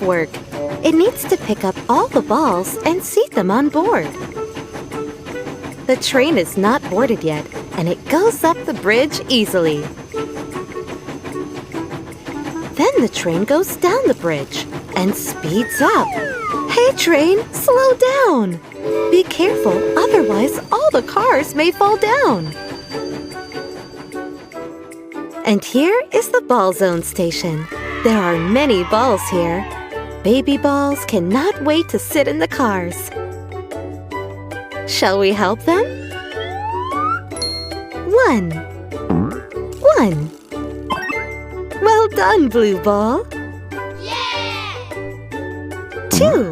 of work. It needs to pick up all the balls and seat them on board. The train is not boarded yet, and it goes up the bridge easily. Then the train goes down the bridge and speeds up. Hey, train, slow down! Be careful, otherwise all the cars may fall down. And here is the ball zone station. There are many balls here. Baby balls cannot wait to sit in the cars. Shall we help them? 1. Well done, blue ball. Yeah! 2.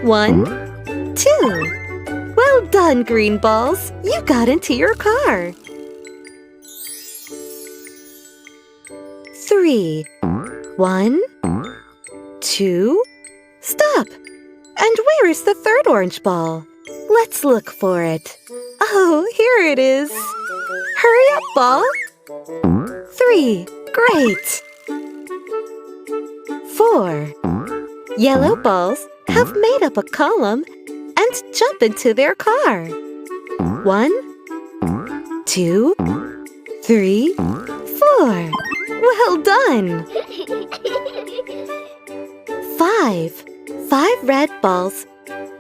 1, 2. Well done, green balls. You got into your car. 3. 1, 2. Stop! And where is the third orange ball? Let's look for it. Oh, here it is. Hurry up, ball. 3. Great. 4. Yellow balls have made up a column and jump into their car. 1, 2, 3, 4. Well done. 5. 5 red balls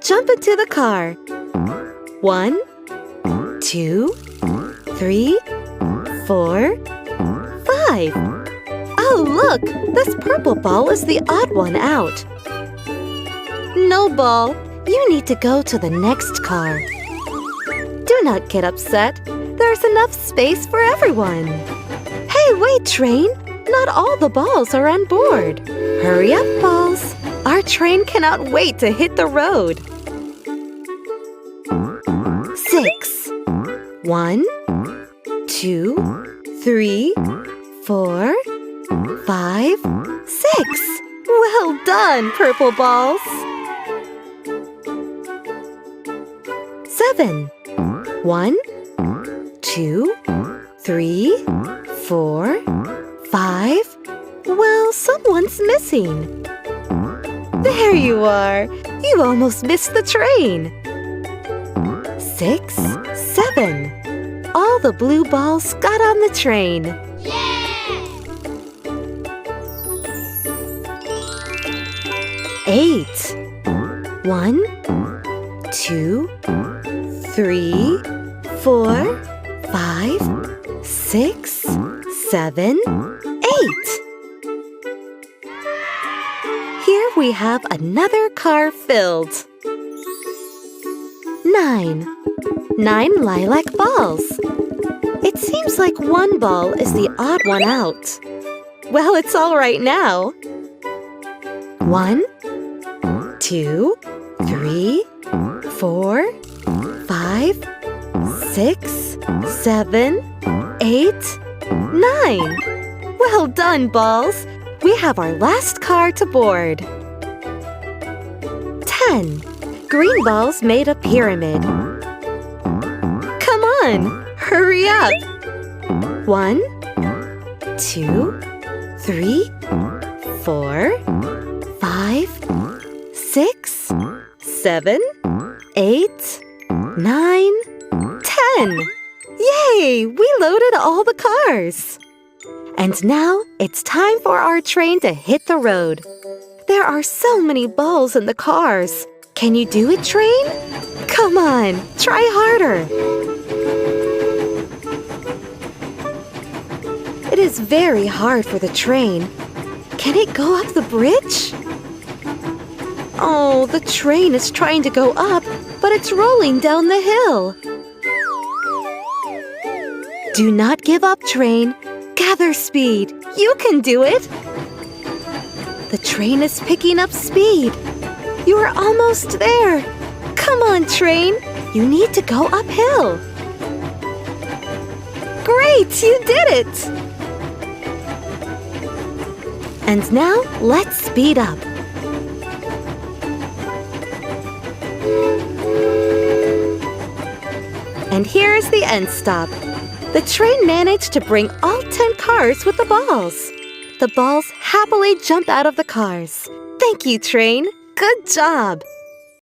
jump into the car. 1, 2, 3, 4, 5. Oh, look! This purple ball is the odd one out. No, ball. You need to go to the next car. Do not get upset. There's enough space for everyone. Hey, wait, train! Not all the balls are on board. Hurry up, balls. Our train cannot wait to hit the road. 6. 1, 2, 3, 4, 5, 6. Well done, purple balls. 7. 1, 2, 3, 4, 5. Well, someone's missing. There you are. You almost missed the train. 6, 7. All the blue balls got on the train. Yeah! 8. 1, 2, 3, 4, 5, 6, 7, 8. Here we have another car filled. 9. 9 lilac balls. It seems like one ball is the odd one out. Well, it's all right now. 1, 2, 3, 4, 5, 6, 7, 8, 9. Well done, balls. We have our last car to board. 10. Green balls made a pyramid. Come on, hurry up. 1, 2, 3, 4, 5, 6, 7, 8, 9, 10. Yay! We loaded all the cars. And now it's time for our train to hit the road. There are so many balls in the cars. Can you do it, train? Come on, try harder. It is very hard for the train. Can it go up the bridge? Oh, the train is trying to go up, but it's rolling down the hill. Do not give up, train. Gather speed. You can do it. The train is picking up speed. You are almost there. Come on, train. You need to go uphill. Great, you did it. And now, let's speed up. And here is the end stop. The train managed to bring all 10 cars with the balls. The balls happily jump out of the cars. Thank you, Train. Good job.